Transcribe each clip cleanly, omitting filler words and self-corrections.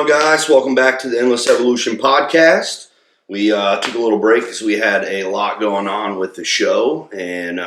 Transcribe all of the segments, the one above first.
on, guys? Welcome back to the Endless Evolution podcast. We took a little break because we had a lot going on with the show, and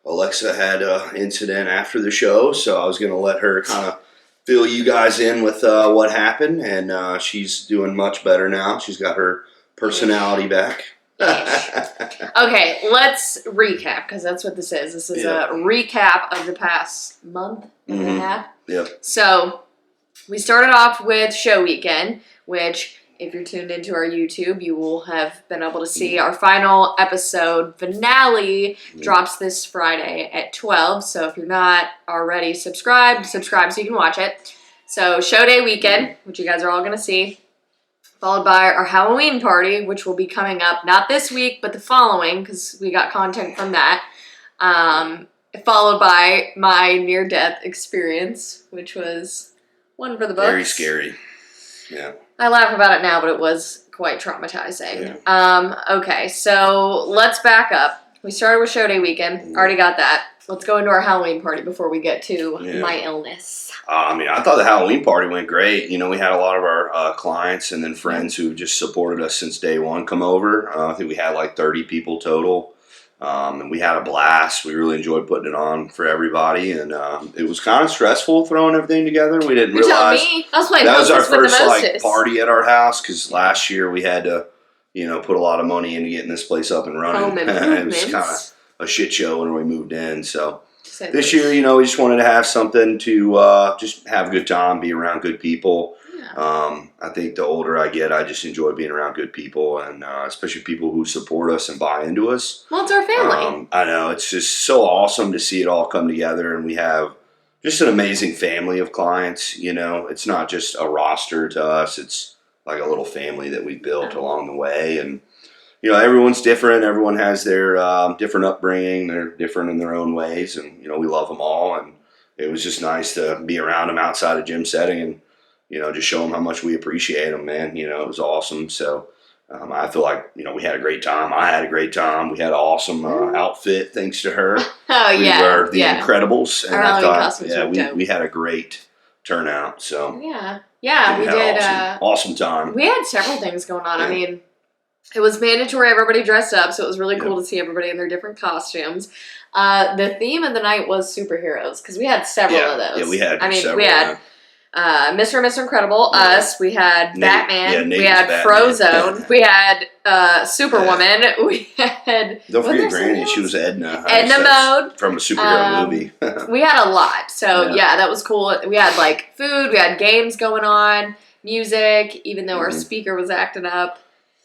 Alexa had an incident after the show, so I was going to let her kind of fill you guys in with what happened, and she's doing much better now. She's got her personality back. Okay, let's recap, because that's what this is. This is a recap of the past month and a half. Yep. So, we started off with show weekend, which, if you're tuned into our YouTube, you will have been able to see our final episode finale drops this Friday at 12. So if you're not already subscribe so you can watch it. So show day weekend, which you guys are all going to see, followed by our Halloween party, which will be coming up not this week, but the following, because we got content from that. Followed by my near-death experience, which was one for the books. Very scary. Yeah. I laugh about it now, but it was quite traumatizing. Yeah. Okay, so let's back up. We started with show day weekend. Already got that. Let's go into our Halloween party before we get to my illness. I thought the Halloween party went great. You know, we had a lot of our clients and then friends who just supported us since day one come over. I think we had like 30 people total. And we had a blast. We really enjoyed putting it on for everybody, and it was kind of stressful throwing everything together. We didn't realize that was our first party at our house, because last year we had to, put a lot of money into getting this place up and running. It was kind of a shit show when we moved in. So this year, we just wanted to have something to just have a good time, be around good people. I think the older I get, I just enjoy being around good people, and especially people who support us and buy into us. Well, it's our family. I know. It's just so awesome to see it all come together, and we have just an amazing family of clients. It's not just a roster to us. It's like a little family that we built along the way, and everyone's different. Everyone has their different upbringing. They're different in their own ways, and we love them all, and it was just nice to be around them outside of gym setting and just show them how much we appreciate them, man. It was awesome. So I feel like, we had a great time. I had a great time. We had an awesome outfit thanks to her. We were the Incredibles. And I thought, we had a great turnout. So we did. Awesome time. We had several things going on. Yeah. It was mandatory. Everybody dressed up, so it was really cool to see everybody in their different costumes. The theme of the night was superheroes, because we had several of those. Yeah, we had several. We had Mr. and Mr. Incredible, us, we had Batman, we had Frozone, we had Superwoman, we had... Don't forget Granny, she was Edna. Edna Mode. From a superhero movie. We had a lot, so that was cool. We had food, we had games going on, music, even though our speaker was acting up.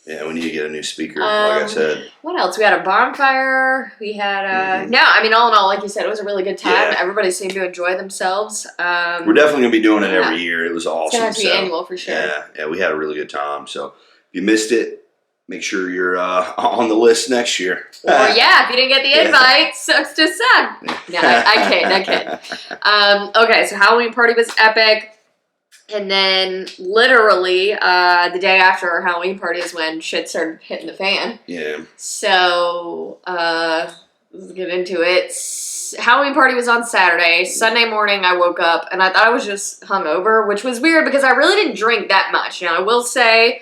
Yeah, we need to get a new speaker, like I said. What else? We had a bonfire. We had, all in all, like you said, it was a really good time. Yeah. Everybody seemed to enjoy themselves. We're definitely going to be doing it every year. It was awesome. It's going to have to be annual for sure. Yeah, we had a really good time. So if you missed it, make sure you're on the list next year. Or if you didn't get the invite, sucks to suck. No, I kid. Okay, so Halloween party was epic. And then, literally, the day after our Halloween party is when shit started hitting the fan. Yeah. So, let's get into it. Halloween party was on Saturday. Sunday morning, I woke up, and I thought I was just hungover, which was weird because I really didn't drink that much. I will say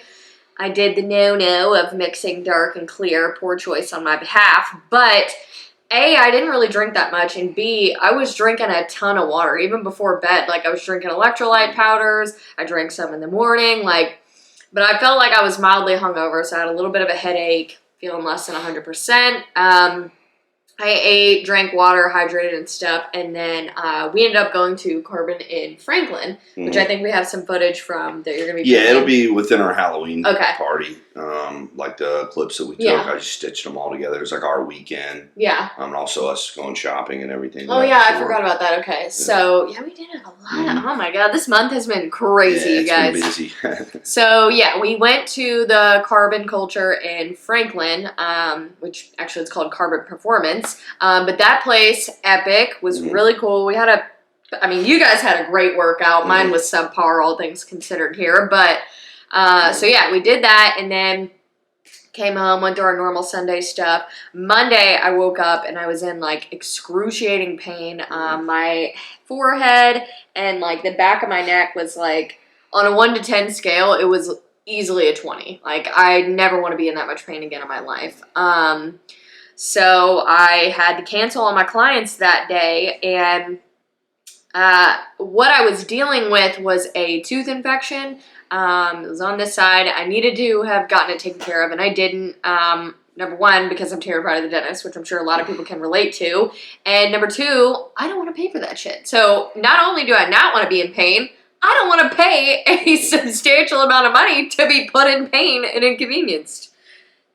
I did the no-no of mixing dark and clear. Poor choice on my behalf. But... A, I didn't really drink that much, and B, I was drinking a ton of water, even before bed. I was drinking electrolyte powders, I drank some in the morning, but I felt like I was mildly hungover, so I had a little bit of a headache, feeling less than 100%. I ate, drank water, hydrated and stuff, and then we ended up going to Carbon in Franklin, which I think we have some footage from that you're going to be playing. It'll be within our Halloween party. The clips that we took, I just stitched them all together. It was our weekend. Yeah. And also us going shopping and everything. Oh, yeah, I forgot about that. Okay. Yeah. So, we did have a lot of, oh my God, this month has been crazy, you guys. It's been busy. So, we went to the Carbon Culture in Franklin, which actually it's called Carbon Performance. But that place, epic, was really cool. We had you guys had a great workout. Mine was subpar, all things considered here. But, we did that, and then came home, went through our normal Sunday stuff. Monday, I woke up, and I was in, excruciating pain. My forehead and, the back of my neck was, on a 1 to 10 scale, it was easily a 20. Like, I never want to be in that much pain again in my life. So I had to cancel all my clients that day, and what I was dealing with was a tooth infection. It was on this side. I needed to have gotten it taken care of, and I didn't. Number one, because I'm terrified of the dentist, which I'm sure a lot of people can relate to. And number two, I don't want to pay for that shit. So not only do I not want to be in pain, I don't want to pay a substantial amount of money to be put in pain and inconvenienced.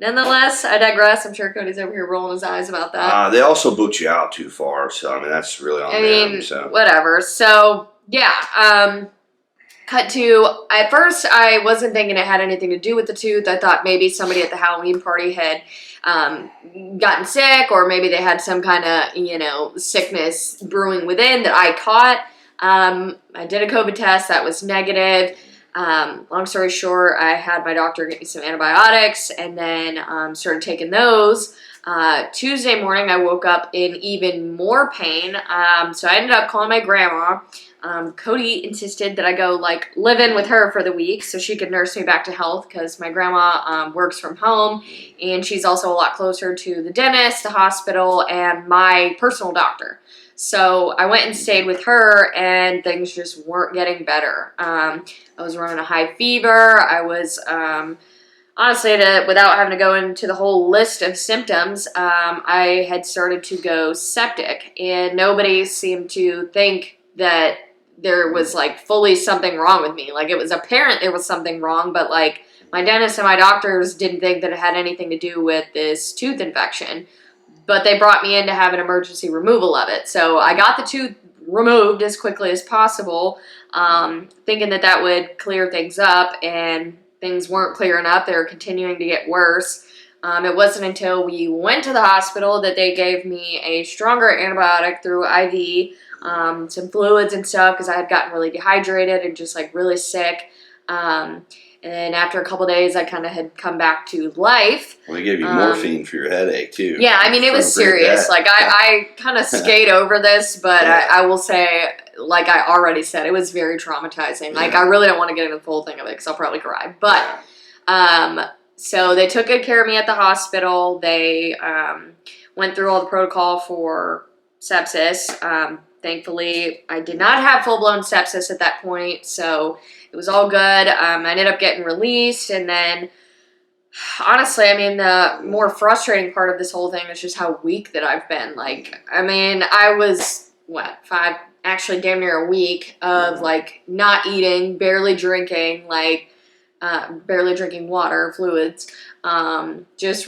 Nonetheless, I digress. I'm sure Cody's over here rolling his eyes about that. They also booked you out too far, so I mean that's really on them. So whatever. So yeah, cut to, at first I wasn't thinking it had anything to do with the tooth. I thought maybe somebody at the Halloween party had gotten sick, or maybe they had some kind of, sickness brewing within that I caught. I did a COVID test that was negative. Long story short, I had my doctor get me some antibiotics, and then started taking those. Tuesday morning, I woke up in even more pain, so I ended up calling my grandma. Cody insisted that I go live in with her for the week so she could nurse me back to health, because my grandma works from home, and she's also a lot closer to the dentist, the hospital, and my personal doctor. So I went and stayed with her, and things just weren't getting better. I was running a high fever. I was honestly, without having to go into the whole list of symptoms, I had started to go septic, and nobody seemed to think that there was fully something wrong with me. It was apparent there was something wrong, but my dentist and my doctors didn't think that it had anything to do with this tooth infection. But they brought me in to have an emergency removal of it. So I got the tooth removed as quickly as possible, thinking that would clear things up, and things weren't clearing up. They were continuing to get worse. It wasn't until we went to the hospital that they gave me a stronger antibiotic through IV, some fluids and stuff, because I had gotten really dehydrated and just really sick. And then after a couple days, I kind of had come back to life. Well, they gave you morphine for your headache, too. Yeah, I mean, it was serious. I kind of skate over this, but yeah. I will say, I already said, it was very traumatizing. Yeah. I really don't want to get into the full thing of it, because I'll probably cry. But, so they took good care of me at the hospital. They went through all the protocol for sepsis. Thankfully, I did not have full-blown sepsis at that point, so it was all good. I ended up getting released, and then, honestly, I mean, the more frustrating part of this whole thing is just how weak that I've been. I was, actually damn near a week of, not eating, barely drinking water, fluids, just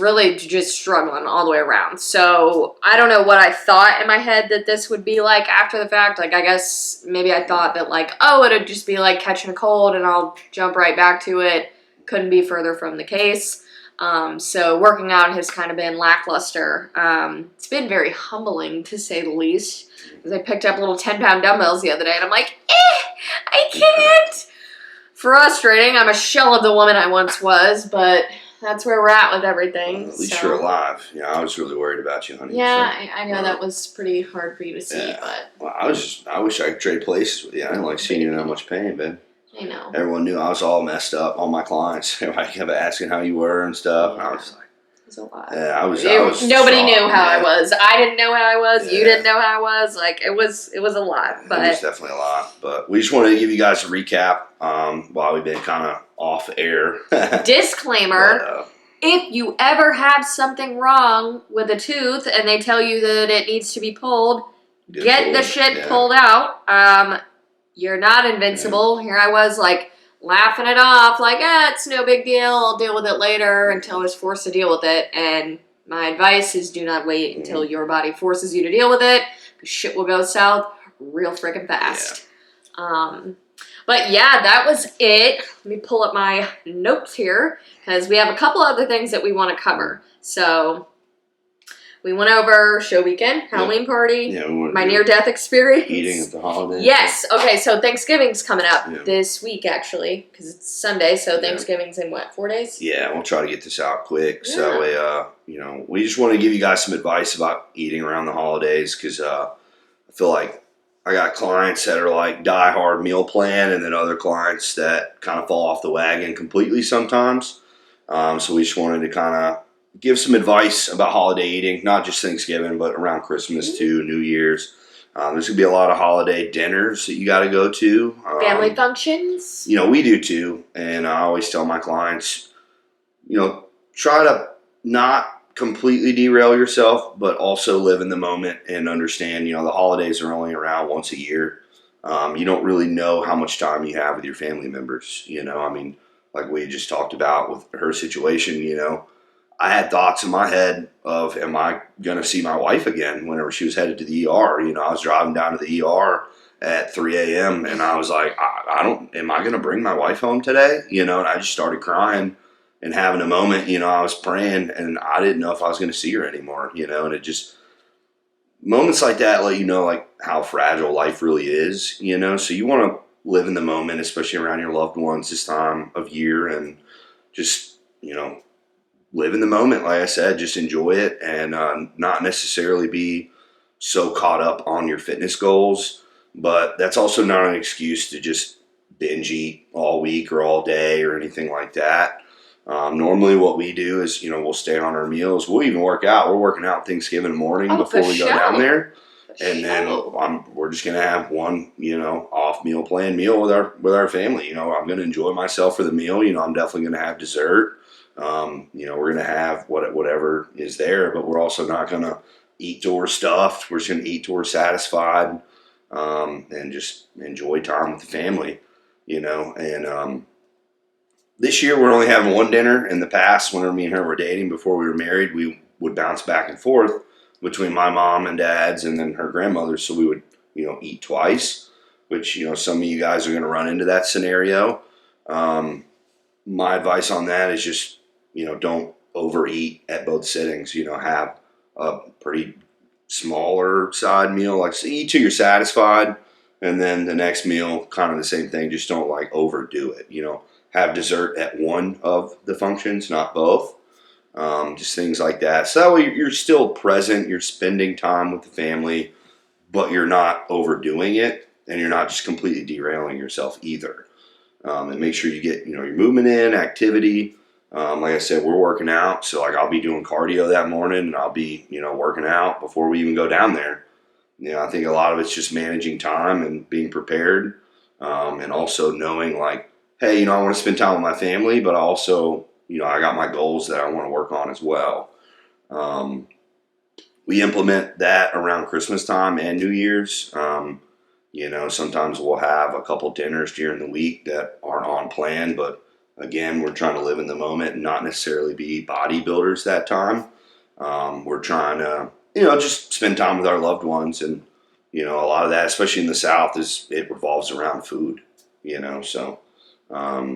struggling all the way around. So I don't know what I thought in my head that this would be like after the fact. I guess maybe I thought that it'd just be like catching a cold and I'll jump right back to it. Couldn't be further from the case. So working out has kind of been lackluster. It's been very humbling, to say the least, because I picked up little 10-pound dumbbells the other day, and I'm like, I can't. Frustrating. I'm a shell of the woman I once was, but that's where we're at with everything. At least you're alive. Yeah, I was really worried about you, honey. Yeah, so, I know that was pretty hard for you to see, but... Well, I wish I could trade places with you. I didn't like seeing you in that much pain, babe. I know. Everyone knew I was all messed up. All my clients, everybody kept asking how you were and stuff. And I was like... It was a lot. Yeah, I was nobody shocked, knew how man. I was. I didn't know how I was. Yeah. You didn't know how I was. It was a lot. But it was definitely a lot. But we just wanted to give you guys a recap while we've been kind of off air. Disclaimer. If you ever have something wrong with a tooth and they tell you that it needs to be pulled, get the shit pulled out. You're not invincible. Yeah. Here I was laughing it off, it's no big deal, I'll deal with it later, until I was forced to deal with it. And my advice is, do not wait until your body forces you to deal with it, because shit will go south real freaking fast. Yeah. But yeah, that was it. Let me pull up my notes here, because we have a couple other things that we want to cover. So we went over show weekend, Halloween party, my near-death experience. Eating at the holidays. Yes. Okay, so Thanksgiving's coming up this week, actually, because it's Sunday, so Thanksgiving's in, 4 days? Yeah, we'll try to get this out quick. Yeah. So, we just want to give you guys some advice about eating around the holidays, because I feel like I got clients that are like die-hard meal plan, and then other clients that kind of fall off the wagon completely sometimes. So we just wanted to kind of give some advice about holiday eating, not just Thanksgiving, but around Christmas too, New Year's. There's gonna be a lot of holiday dinners that you got to go to. Family functions. We do too, and I always tell my clients, try to not completely derail yourself, but also live in the moment and understand, the holidays are only around once a year. You don't really know how much time you have with your family members. Like we just talked about with her situation, I had thoughts in my head of, am I going to see my wife again whenever she was headed to the ER? I was driving down to the ER at 3 a.m. and I was like, am I going to bring my wife home today? And I just started crying and having a moment. I was praying and I didn't know if I was going to see her anymore, and it just, moments like that let you know like how fragile life really is, so you want to live in the moment, especially around your loved ones this time of year, and just, live in the moment. Like I said, just enjoy it and not necessarily be so caught up on your fitness goals, but that's also not an excuse to just binge eat all week or all day or anything like that. Normally what we do is, we'll stay on our meals. We'll even work out. We're working out Thanksgiving morning before we go down there. And then we're just going to have one, off meal plan meal with our family. I'm going to enjoy myself for the meal. I'm definitely going to have dessert. We're going to have whatever is there, but we're also not going to eat till we're stuffed. We're just going to eat till we're satisfied, and just enjoy time with the family, and, this year we're only having one dinner. In the past, whenever me and her were dating before we were married, we would bounce back and forth between my mom and dad's and then her grandmother's. So we would, eat twice, which, some of you guys are going to run into that scenario. My advice on that is just, don't overeat at both sittings. Have a pretty smaller side meal, like so eat till you're satisfied. And then the next meal, kind of the same thing. Just don't like overdo it, have dessert at one of the functions, not both. Just things like that. So that way you're still present, you're spending time with the family, but you're not overdoing it, and you're not just completely derailing yourself either. And make sure you get, your movement in, activity. Like I said, we're working out, so like I'll be doing cardio that morning, and I'll be, working out before we even go down there. I think a lot of it's just managing time and being prepared, and also knowing like, hey, I want to spend time with my family, but also, I got my goals that I want to work on as well. We implement that around Christmas time and New Year's. Sometimes we'll have a couple dinners during the week that aren't on plan, but again, we're trying to live in the moment and not necessarily be bodybuilders that time. We're trying to, just spend time with our loved ones, and, a lot of that, especially in the South, it revolves around food, so.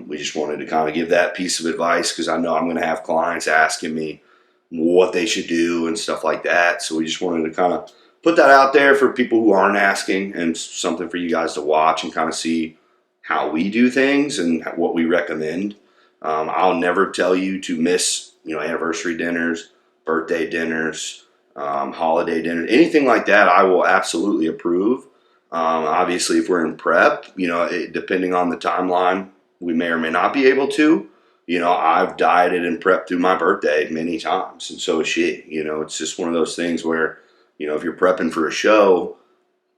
We just wanted to kind of give that piece of advice because I know I'm going to have clients asking me what they should do and stuff like that. So we just wanted to kind of put that out there for people who aren't asking, and something for you guys to watch and kind of see how we do things and what we recommend. I'll never tell you to miss, anniversary dinners, birthday dinners, holiday dinners, anything like that. I will absolutely approve. Obviously, if we're in prep, depending on the timeline, we may or may not be able to. I've dieted and prepped through my birthday many times, and so is she. It's just one of those things where, if you're prepping for a show,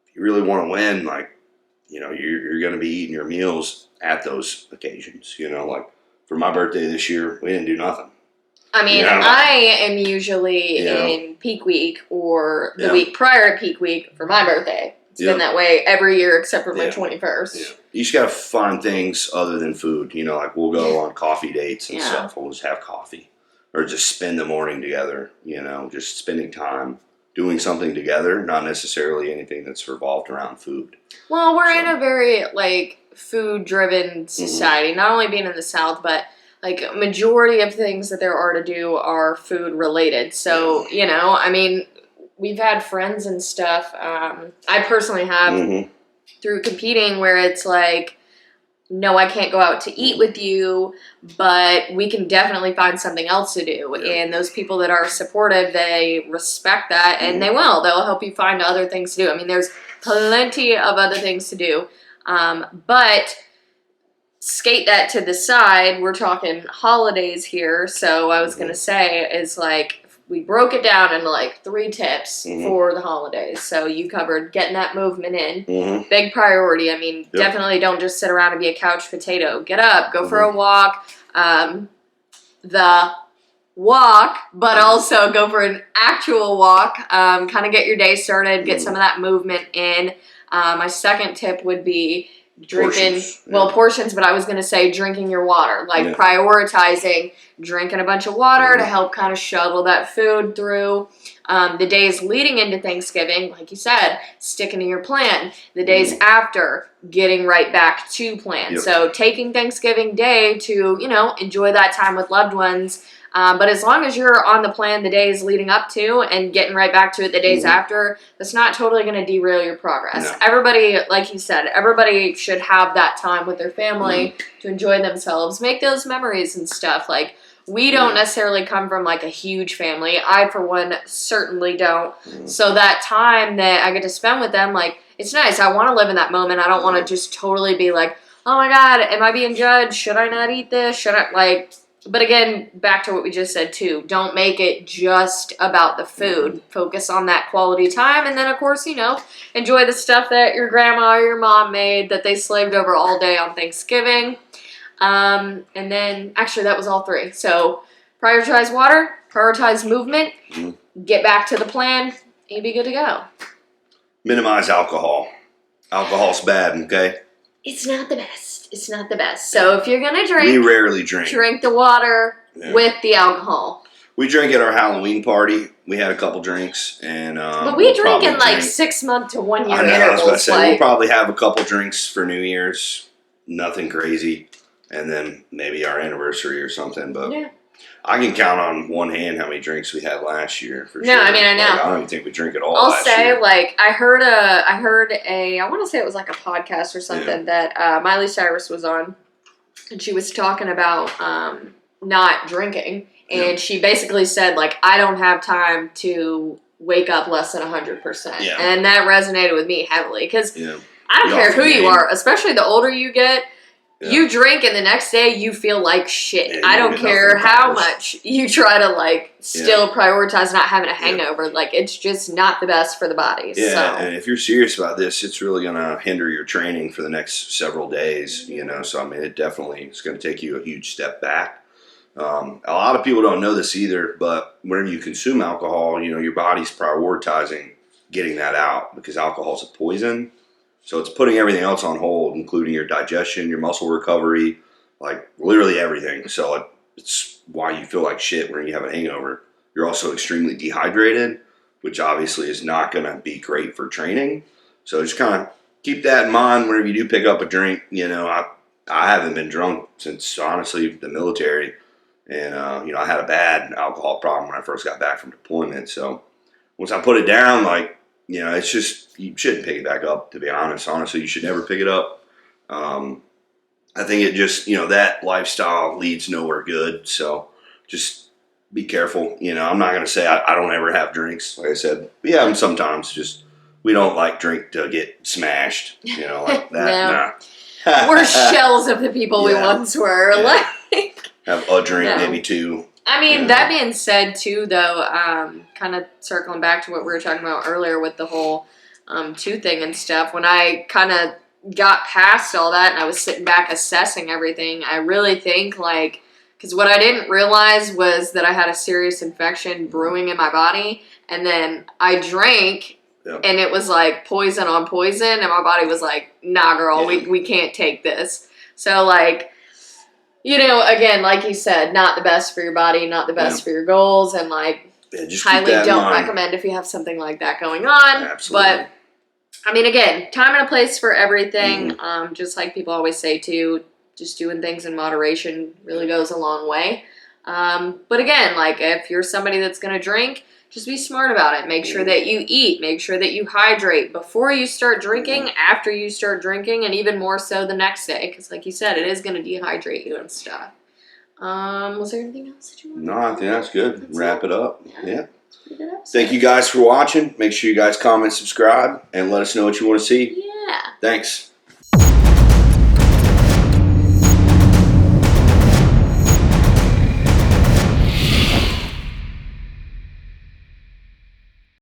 if you really want to win, like, you're going to be eating your meals at those occasions. Like for my birthday this year, we didn't do nothing. I mean, I am usually in peak week or the week prior to peak week for my birthday. It's been that way every year except for my 21st. Yeah. You just got to find things other than food. Like we'll go on coffee dates and stuff. We'll just have coffee. Or just spend the morning together, just spending time doing something together, not necessarily anything that's revolved around food. Well, we're in a very, food-driven society. Not only being in the South, but, a majority of things that there are to do are food-related. So, we've had friends and stuff. I personally have through competing where it's no, I can't go out to eat with you, but we can definitely find something else to do. Yeah. And those people that are supportive, they respect that, and they will. They'll help you find other things to do. I mean, there's plenty of other things to do. But skate that to the side, we're talking holidays here. So I was going to say is like, we broke it down into like 3 tips for the holidays. So you covered getting that movement in. Big priority. I mean, definitely don't just sit around and be a couch potato. Get up, go for a walk. The walk, but also go for an actual walk. Kind of get your day started, get some of that movement in. My second tip would be drinking portions, but I was going to say drinking your water, like prioritizing drinking a bunch of water to help kind of shuttle that food through. The days leading into Thanksgiving, like you said, sticking to your plan. The days after, getting right back to plan. So taking Thanksgiving Day to, enjoy that time with loved ones. But as long as you're on the plan the days leading up to and getting right back to it the days after, that's not totally going to derail your progress. No. Everybody, like you said, everybody should have that time with their family to enjoy themselves, make those memories and stuff. Like, we don't necessarily come from like a huge family. I, for one, certainly don't. So that time that I get to spend with them, like, it's nice. I want to live in that moment. I don't want to just totally be like, oh my God, am I being judged? Should I not eat this? Should I, like... But again, back to what we just said too, don't make it just about the food. Focus on that quality time, and then of course, enjoy the stuff that your grandma or your mom made that they slaved over all day on Thanksgiving. And then, actually that was all 3. So prioritize water, prioritize movement, get back to the plan, and you'll be good to go. Minimize alcohol. Alcohol's bad, okay? It's not the best. It's not the best. So if you're going to drink... We rarely drink. Drink the water with the alcohol. We drank at our Halloween party. We had a couple drinks. But we drink in like 6 month to 1 year intervals. I was about to say, we'll probably have a couple drinks for New Year's. Nothing crazy. And then maybe our anniversary or something. But I can count on one hand how many drinks we had last year for sure. No, I mean, I know. Like, I don't even think we drink at all I'll last say, year. like, I heard a, I want to say it was like a podcast or something that Miley Cyrus was on, and she was talking about not drinking, and she basically said, like, I don't have time to wake up less than 100%. Yeah. And that resonated with me heavily, because I don't You care often who you name- are, especially the older you get, you drink and the next day you feel like shit. Yeah, I don't get care nothing how accomplished. much you try to like still prioritize not having a hangover. Like, it's just not the best for the body. Yeah, So. and if you're serious about this, it's really going to hinder your training for the next several days, So, I mean, it definitely is going to take you a huge step back. A lot of people don't know this either, but whenever you consume alcohol, your body's prioritizing getting that out because alcohol is a poison. So it's putting everything else on hold, including your digestion, your muscle recovery, like literally everything. So it's why you feel like shit when you have a hangover. You're also extremely dehydrated, which obviously is not going to be great for training. So just kind of keep that in mind whenever you do pick up a drink. I haven't been drunk since, honestly, the military. And, I had a bad alcohol problem when I first got back from deployment. So once I put it down, it's just, you shouldn't pick it back up, to be honest. Honestly, you should never pick it up. I think it just, that lifestyle leads nowhere good. So just be careful. I'm not going to say I don't ever have drinks. Like I said, we have them sometimes. Just, we don't drink to get smashed, like that. Nah. We're shells of the people we once were. Yeah. Like, have a drink, maybe 2. I mean, that being said, too, though, kind of circling back to what we were talking about earlier with the whole tooth thing and stuff, when I kind of got past all that and I was sitting back assessing everything, I really think, because what I didn't realize was that I had a serious infection brewing in my body, and then I drank, and it was like poison on poison, and my body was like, nah, girl, we can't take this. So, again, like you said, not the best for your body, not the best for your goals, and just highly keep that don't in mind. recommend if you have something like that going on. Absolutely. But I mean, again, time and a place for everything. Just like people always say too, just doing things in moderation really goes a long way. But again, like if you're somebody that's going to drink, just be smart about it. Make sure that you eat. Make sure that you hydrate before you start drinking, after you start drinking, and even more so the next day. Because like you said, it is going to dehydrate you and stuff. Was there anything else that you wanted? No, I think that's good. Wrap it up. Yeah. Good Thank you guys for watching. Make sure you guys comment, subscribe, and let us know what you want to see. Yeah. Thanks.